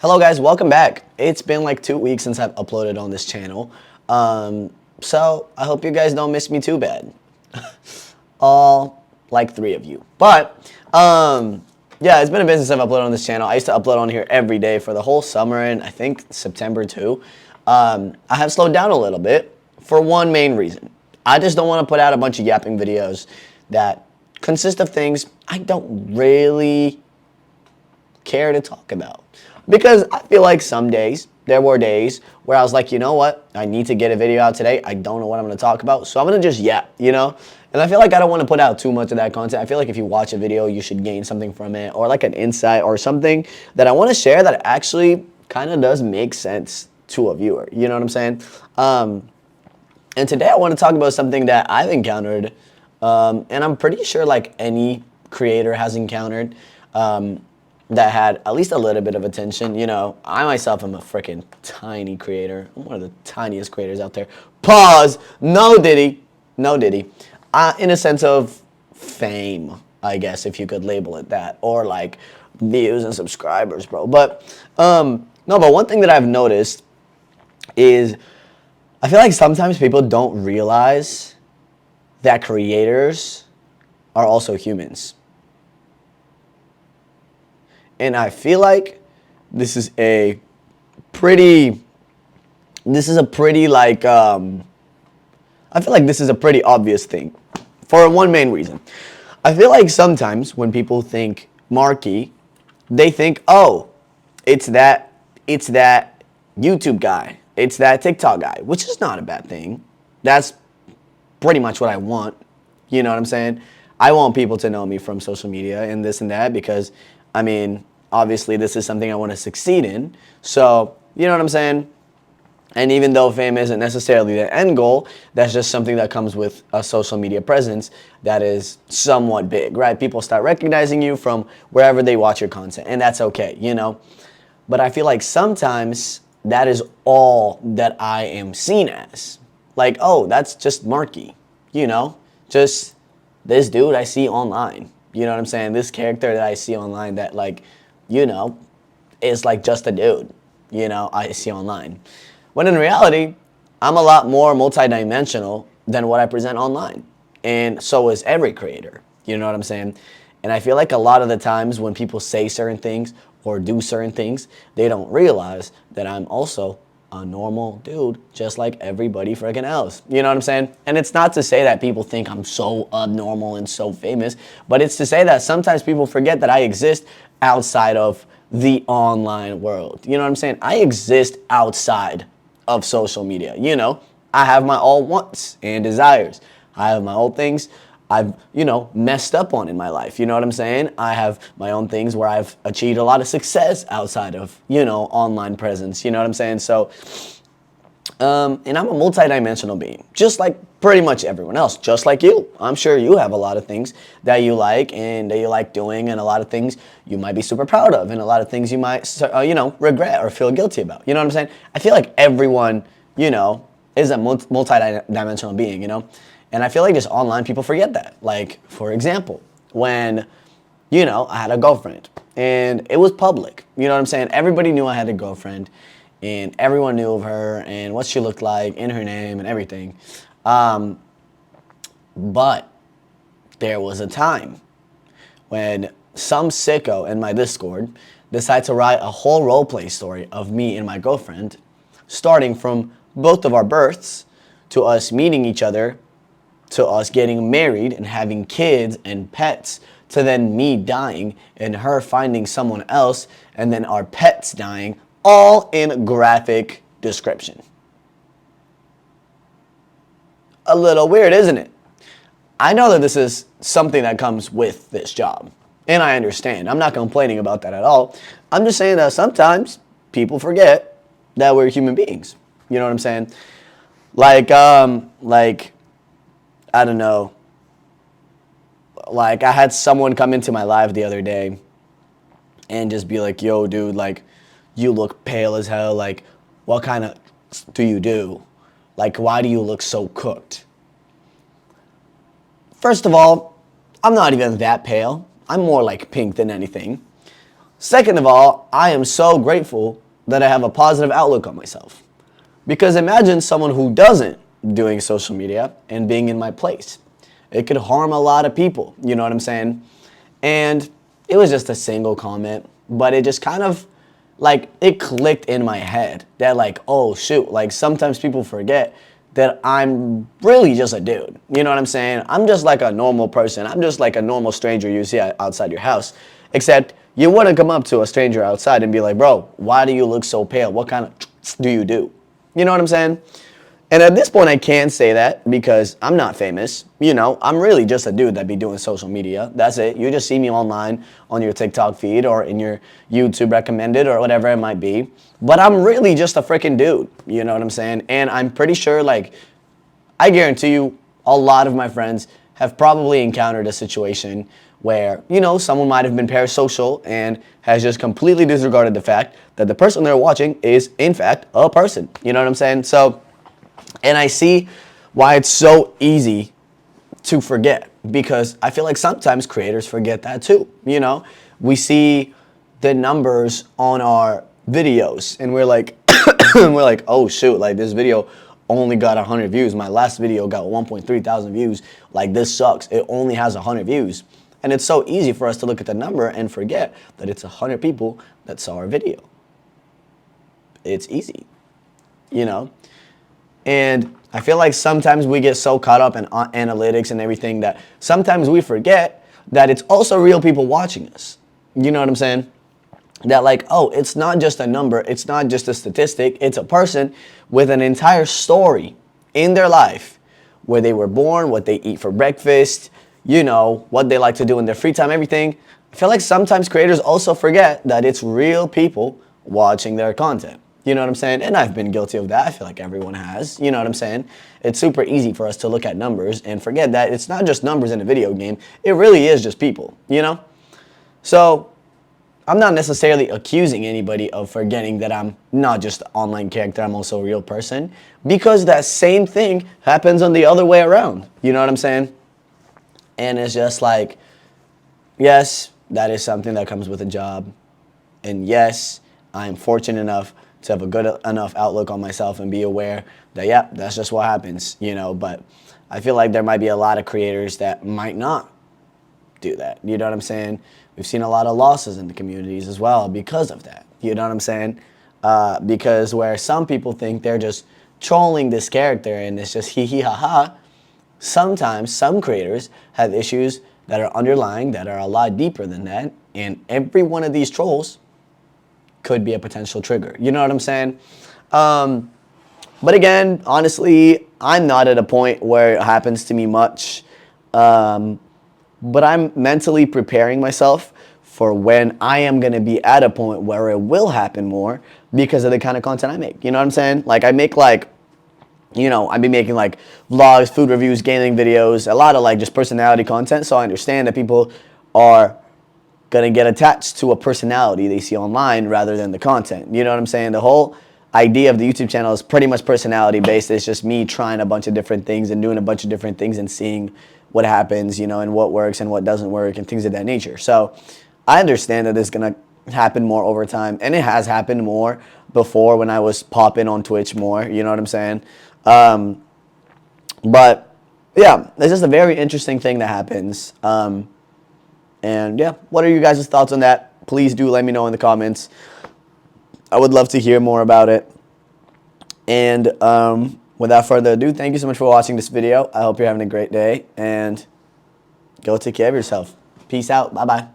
Hello guys, welcome back. It's been like 2 weeks since I've uploaded on this channel. So I hope you guys don't miss me too bad. All like 3 of you. But yeah, it's been a bit since I've uploaded on this channel. I used to upload on here every day for the whole summer and I think September too. I have slowed down a little bit for one main reason. I just don't want to put out a bunch of yapping videos that consist of things I don't really care to talk about. Because I feel like there were days where I was like, you know what, I need to get a video out today. I don't know what I'm going to talk about, so I'm going to just yap, you know? And I feel like I don't want to put out too much of that content. I feel like if you watch a video, you should gain something from it, or like an insight or something that I want to share that actually kind of does make sense to a viewer. You know what I'm saying? And today I want to talk about something that I've encountered, and I'm pretty sure like any creator has encountered, that had at least a little bit of attention. You know, I myself am a freaking tiny creator. I'm one of the tiniest creators out there. Pause. No Diddy. No Diddy. In a sense of fame, I guess, if you could label it that. Or like views and subscribers, bro. But, no, but one thing that I've noticed is I feel like sometimes people don't realize that creators are also humans. And I feel like this is a pretty like, I feel like this is a pretty obvious thing for one main reason. I feel like sometimes when people think Marky, they think, oh, it's that YouTube guy, it's that TikTok guy, which is not a bad thing. That's pretty much what I want. You know what I'm saying? I want people to know me from social media and this and that because, I mean, obviously this is something I want to succeed in. So, you know what I'm saying? And even though fame isn't necessarily the end goal, that's just something that comes with a social media presence that is somewhat big, right? People start recognizing you from wherever they watch your content, and that's okay, you know? But I feel like sometimes that is all that I am seen as. Like, oh, that's just Marky, you know? Just this dude I see online. You know what I'm saying? This character that I see online that, like, you know, is like just a dude, you know, I see online. When in reality, I'm a lot more multidimensional than what I present online. And so is every creator, you know what I'm saying? And I feel like a lot of the times when people say certain things or do certain things, they don't realize that I'm also a normal dude, just like everybody freaking else. You know what I'm saying? And it's not to say that people think I'm so abnormal and so famous, but it's to say that sometimes people forget that I exist outside of the online world. You know what I'm saying? I exist outside of social media. You know, I have my all wants and desires. I have my own things I've, you know, messed up on in my life. You know what I'm saying? I have my own things where I've achieved a lot of success outside of, you know, online presence. You know what I'm saying? So, and I'm a multidimensional being, just like pretty much everyone else, just like you. I'm sure you have a lot of things that you like and that you like doing, and a lot of things you might be super proud of, and a lot of things you might, you know, regret or feel guilty about. You know what I'm saying? I feel like everyone, you know, is a multidimensional being, you know? And I feel like just online people forget that. Like, for example, when, you know, I had a girlfriend and it was public. You know what I'm saying? Everybody knew I had a girlfriend and everyone knew of her and what she looked like and her name and everything. But there was a time when some sicko in my Discord decided to write a whole roleplay story of me and my girlfriend, starting from both of our births to us meeting each other, to us getting married and having kids and pets, to then me dying and her finding someone else, and then our pets dying, all in graphic description. A little weird, isn't it? I know that this is something that comes with this job, and I understand. I'm not complaining about that at all. I'm just saying that sometimes people forget that we're human beings. You know what I'm saying? Like, I don't know, like I had someone come into my live the other day and just be like, yo, dude, like, you look pale as hell. Like, what kind of do you do? Like, why do you look so cooked? First of all, I'm not even that pale. I'm more like pink than anything. Second of all, I am so grateful that I have a positive outlook on myself. Because imagine someone who doesn't doing social media and being in my place. It could harm a lot of people, you know what I'm saying? And it was just a single comment, but it just kind of like it clicked in my head that like, oh shoot, like sometimes people forget that I'm really just a dude. You know what I'm saying? I'm just like a normal person. I'm just like a normal stranger you see outside your house. Except you wouldn't come up to a stranger outside and be like, bro, why do you look so pale? What kind of do you do? You know what I'm saying? And at this point, I can't say that because I'm not famous. You know, I'm really just a dude that be doing social media. That's it. You just see me online on your TikTok feed or in your YouTube recommended or whatever it might be. But I'm really just a freaking dude. You know what I'm saying? And I'm pretty sure, like, I guarantee you, a lot of my friends have probably encountered a situation where, you know, someone might have been parasocial and has just completely disregarded the fact that the person they're watching is, in fact, a person. You know what I'm saying? So, and I see why it's so easy to forget because I feel like sometimes creators forget that too. You know, we see the numbers on our videos and we're like, we're like, oh shoot, like this video only got 100 views. My last video got 1.3 thousand views. Like this sucks. It only has 100 views. And it's so easy for us to look at the number and forget that it's 100 people that saw our video. It's easy, you know? And I feel like sometimes we get so caught up in analytics and everything that sometimes we forget that it's also real people watching us. You know what I'm saying? That like, oh, it's not just a number. It's not just a statistic. It's a person with an entire story in their life where they were born, what they eat for breakfast, you know, what they like to do in their free time, everything. I feel like sometimes creators also forget that it's real people watching their content. You know what I'm saying? And I've been guilty of that. I feel like everyone has. You know what I'm saying? It's super easy for us to look at numbers and forget that it's not just numbers in a video game. It really is just people, you know? So I'm not necessarily accusing anybody of forgetting that I'm not just an online character. I'm also a real person because that same thing happens on the other way around. You know what I'm saying? And it's just like, yes, that is something that comes with a job. And yes, I'm fortunate enough to have a good enough outlook on myself and be aware that, yeah, that's just what happens, you know. But I feel like there might be a lot of creators that might not do that. You know what I'm saying? We've seen a lot of losses in the communities as well because of that. You know what I'm saying? Because where some people think they're just trolling this character and it's just hee hee ha ha, sometimes some creators have issues that are underlying, that are a lot deeper than that. And every one of these trolls could be a potential trigger. You know what I'm saying? But again, honestly, I'm not at a point where it happens to me much. But I'm mentally preparing myself for when I am going to be at a point where it will happen more because of the kind of content I make. You know what I'm saying? Like I make like, you know, I've been making like vlogs, food reviews, gaming videos, a lot of like just personality content. So I understand that people are going to get attached to a personality they see online rather than the content. You know what I'm saying? The whole idea of the YouTube channel is pretty much personality based. It's just me trying a bunch of different things and doing a bunch of different things and seeing what happens, you know, and what works and what doesn't work and things of that nature. So I understand that it's going to happen more over time. And it has happened more before when I was popping on Twitch more. You know what I'm saying? But yeah, it's just a very interesting thing that happens. And yeah, what are you guys' thoughts on that? Please do let me know in the comments. I would love to hear more about it. And without further ado, thank you so much for watching this video. I hope you're having a great day and go take care of yourself. Peace out. Bye-bye.